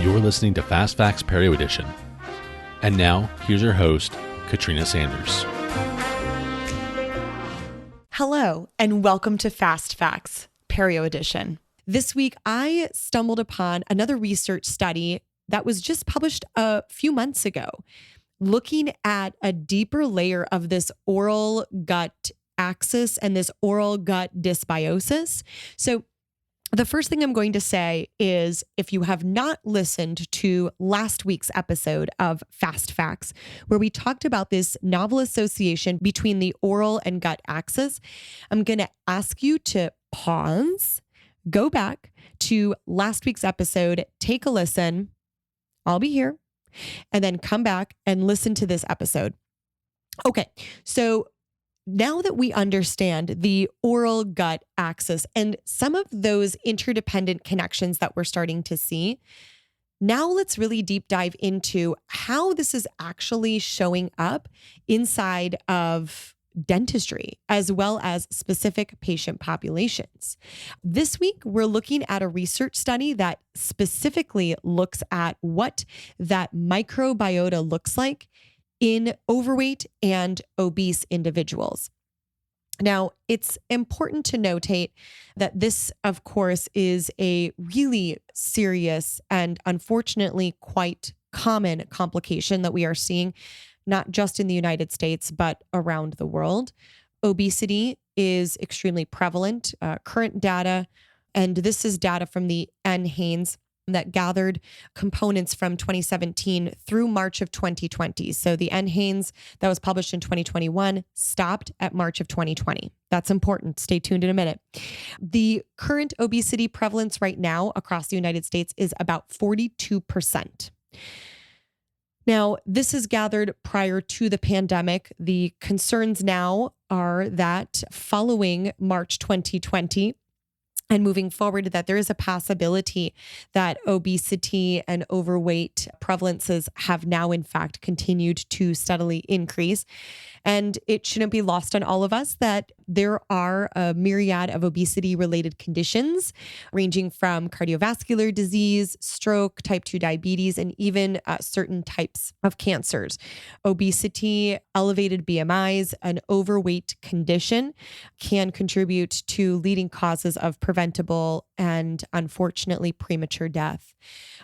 You're listening to Fast Facts Perio Edition. And now, here's your host, Katrina Sanders. Hello, and welcome to Fast Facts Perio Edition. This week, I stumbled upon another research study that was just published a few months ago, looking at a deeper layer of this oral gut axis and this oral gut dysbiosis. So the first thing I'm going to say is if you have not listened to last week's episode of Fast Facts, where we talked about this novel association between the oral and gut axis, I'm going to ask you to pause, go back to last week's episode, take a listen. I'll be here, and then come back and listen to this episode. Okay, so now that we understand the oral gut axis and some of those interdependent connections that we're starting to see, now let's really deep dive into how this is actually showing up inside of dentistry, as well as specific patient populations. This week, we're looking at a research study that specifically looks at what that microbiota looks like in overweight and obese individuals. Now, it's important to notate that this, of course, is a really serious and unfortunately quite common complication that we are seeing, not just in the United States, but around the world. Obesity is extremely prevalent. Current data, and this is data from the NHANES that gathered components from 2017 through March of 2020. So the NHANES that was published in 2021 stopped at March of 2020. That's important. Stay tuned in a minute. The current obesity prevalence right now across the United States is about 42%. Now, this is gathered prior to the pandemic. The concerns now are that following March 2020, and moving forward, that there is a possibility that obesity and overweight prevalences have now, in fact, continued to steadily increase. And it shouldn't be lost on all of us that there are a myriad of obesity-related conditions, ranging from cardiovascular disease, stroke, type 2 diabetes, and even certain types of cancers. Obesity, elevated BMIs, an overweight condition can contribute to leading causes of preventable and unfortunately premature death.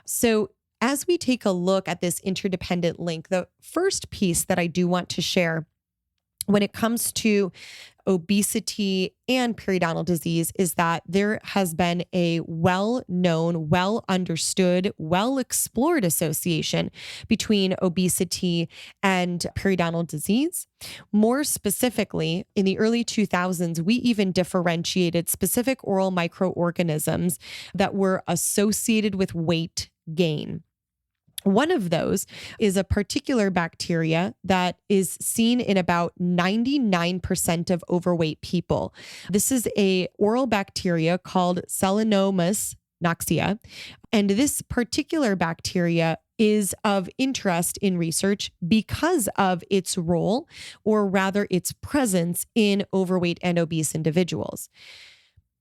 So as we take a look at this interdependent link, the first piece that I do want to share when it comes to obesity and periodontal disease is that there has been a well-known, well-understood, well-explored association between obesity and periodontal disease. More specifically, in the early 2000s, we even differentiated specific oral microorganisms that were associated with weight gain. One of those is a particular bacteria that is seen in about 99% of overweight people. This is a oral bacteria called Selenomus noxia. And this particular bacteria is of interest in research because of its role, or rather its presence, in overweight and obese individuals.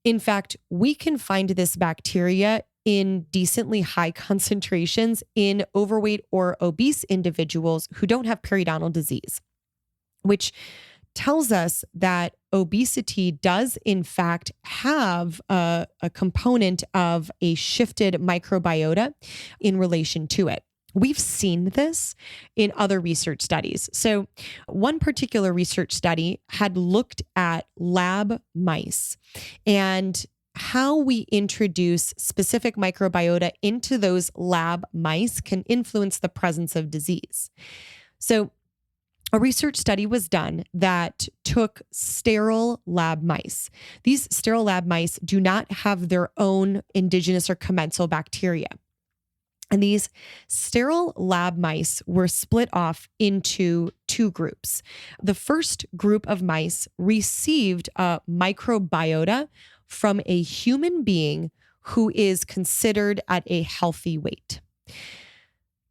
In fact, we can find this bacteria in decently high concentrations in overweight or obese individuals who don't have periodontal disease, which tells us that obesity does in fact have a component of a shifted microbiota in relation to it. We've seen this in other research studies. So one particular research study had looked at lab mice and how we introduce specific microbiota into those lab mice can influence the presence of disease. So a research study was done that took sterile lab mice. These sterile lab mice do not have their own indigenous or commensal bacteria. And these sterile lab mice were split off into two groups. The first group of mice received a microbiota from a human being who is considered at a healthy weight.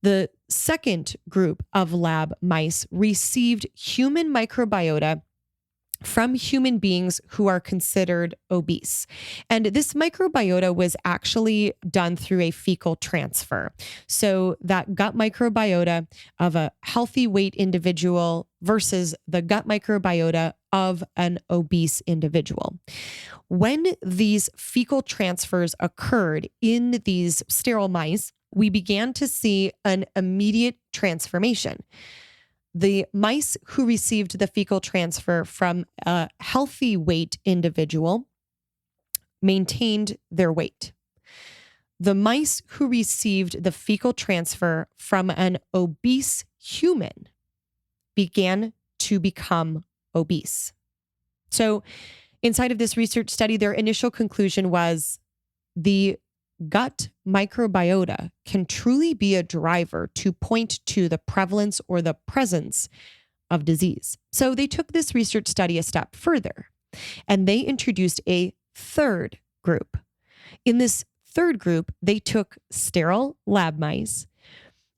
The second group of lab mice received human microbiota from human beings who are considered obese. And this microbiota was actually done through a fecal transfer. So that gut microbiota of a healthy weight individual versus the gut microbiota of an obese individual. When these fecal transfers occurred in these sterile mice, we began to see an immediate transformation. The mice who received the fecal transfer from a healthy weight individual maintained their weight. The mice who received the fecal transfer from an obese human began to become obese. So, inside of this research study, their initial conclusion was the gut microbiota can truly be a driver to point to the prevalence or the presence of disease. So they took this research study a step further, and they introduced a third group. In this third group, they took sterile lab mice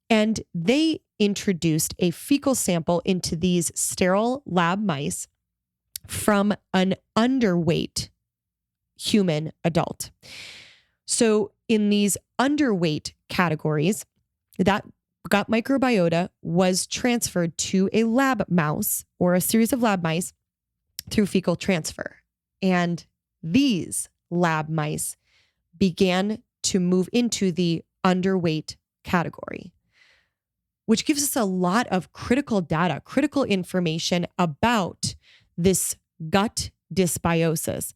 and they introduced a fecal sample into these sterile lab mice from an underweight human adult. So in these underweight categories, that gut microbiota was transferred to a lab mouse or a series of lab mice through fecal transfer. And these lab mice began to move into the underweight category, which gives us a lot of critical data, critical information about this gut dysbiosis.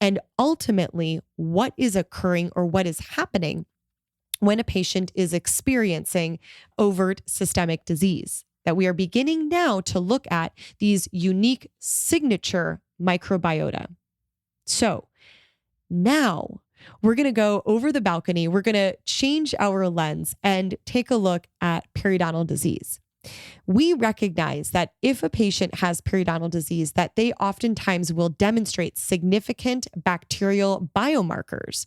And ultimately, what is occurring or what is happening when a patient is experiencing overt systemic disease. That we are beginning now to look at these unique signature microbiota. So now we're going to go over the balcony. We're going to change our lens and take a look at periodontal disease. We recognize that if a patient has periodontal disease, that they oftentimes will demonstrate significant bacterial biomarkers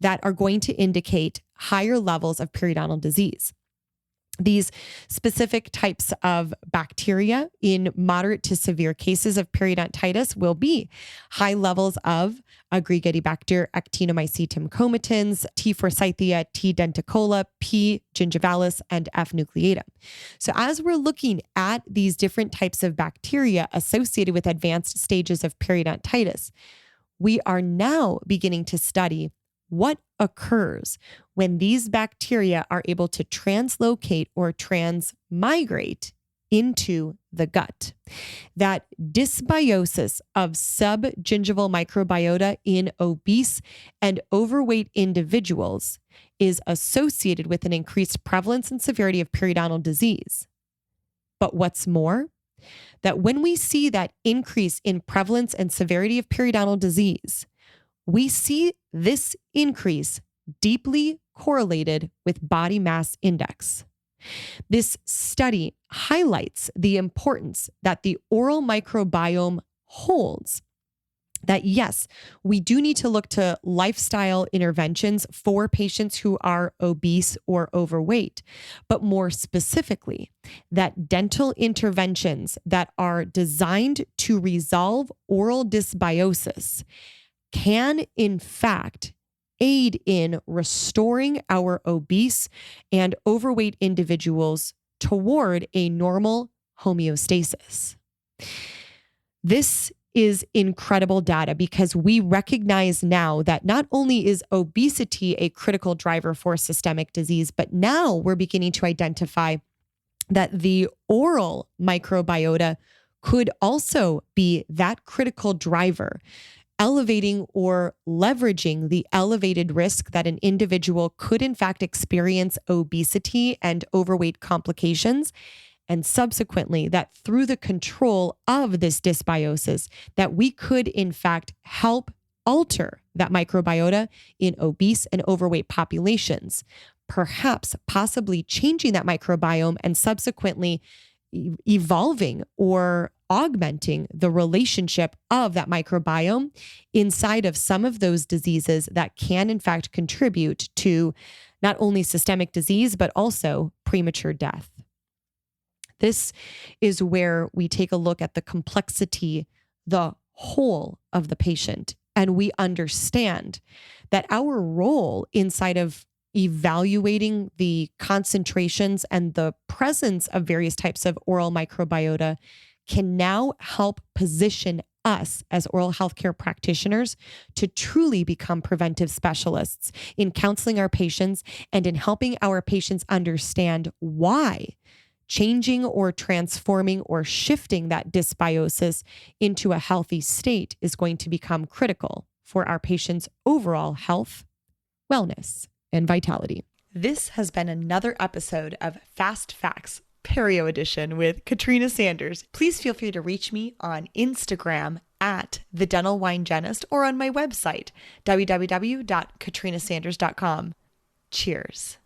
that are going to indicate higher levels of periodontal disease. These specific types of bacteria in moderate to severe cases of periodontitis will be high levels of Aggregatibacter actinomycetum comitans, T. forsythia, T. denticola, P. gingivalis, and F. nucleatum. So as we're looking at these different types of bacteria associated with advanced stages of periodontitis, we are now beginning to study what occurs when these bacteria are able to translocate or transmigrate into the gut. That dysbiosis of subgingival microbiota in obese and overweight individuals is associated with an increased prevalence and severity of periodontal disease. But what's more, that when we see that increase in prevalence and severity of periodontal disease, we see this increase deeply correlated with body mass index. This study highlights the importance that the oral microbiome holds. That yes, we do need to look to lifestyle interventions for patients who are obese or overweight, but more specifically, that dental interventions that are designed to resolve oral dysbiosis can, in fact, aid in restoring our obese and overweight individuals toward a normal homeostasis. This is incredible data because we recognize now that not only is obesity a critical driver for systemic disease, but now we're beginning to identify that the oral microbiota could also be that critical driver, elevating or leveraging the elevated risk that an individual could in fact experience obesity and overweight complications, and subsequently that through the control of this dysbiosis, that we could in fact help alter that microbiota in obese and overweight populations, perhaps possibly changing that microbiome and subsequently evolving or augmenting the relationship of that microbiome inside of some of those diseases that can in fact contribute to not only systemic disease, but also premature death. This is where we take a look at the complexity the whole of the patient. And we understand that our role inside of evaluating the concentrations and the presence of various types of oral microbiota can now help position us as oral healthcare practitioners to truly become preventive specialists in counseling our patients and in helping our patients understand why changing or transforming or shifting that dysbiosis into a healthy state is going to become critical for our patients' overall health, wellness, and vitality. This has been another episode of Fast Facts Perio Edition with Katrina Sanders. Please feel free to reach me on Instagram at The Dental Wine Genist or on my website, www.katrinasanders.com. Cheers.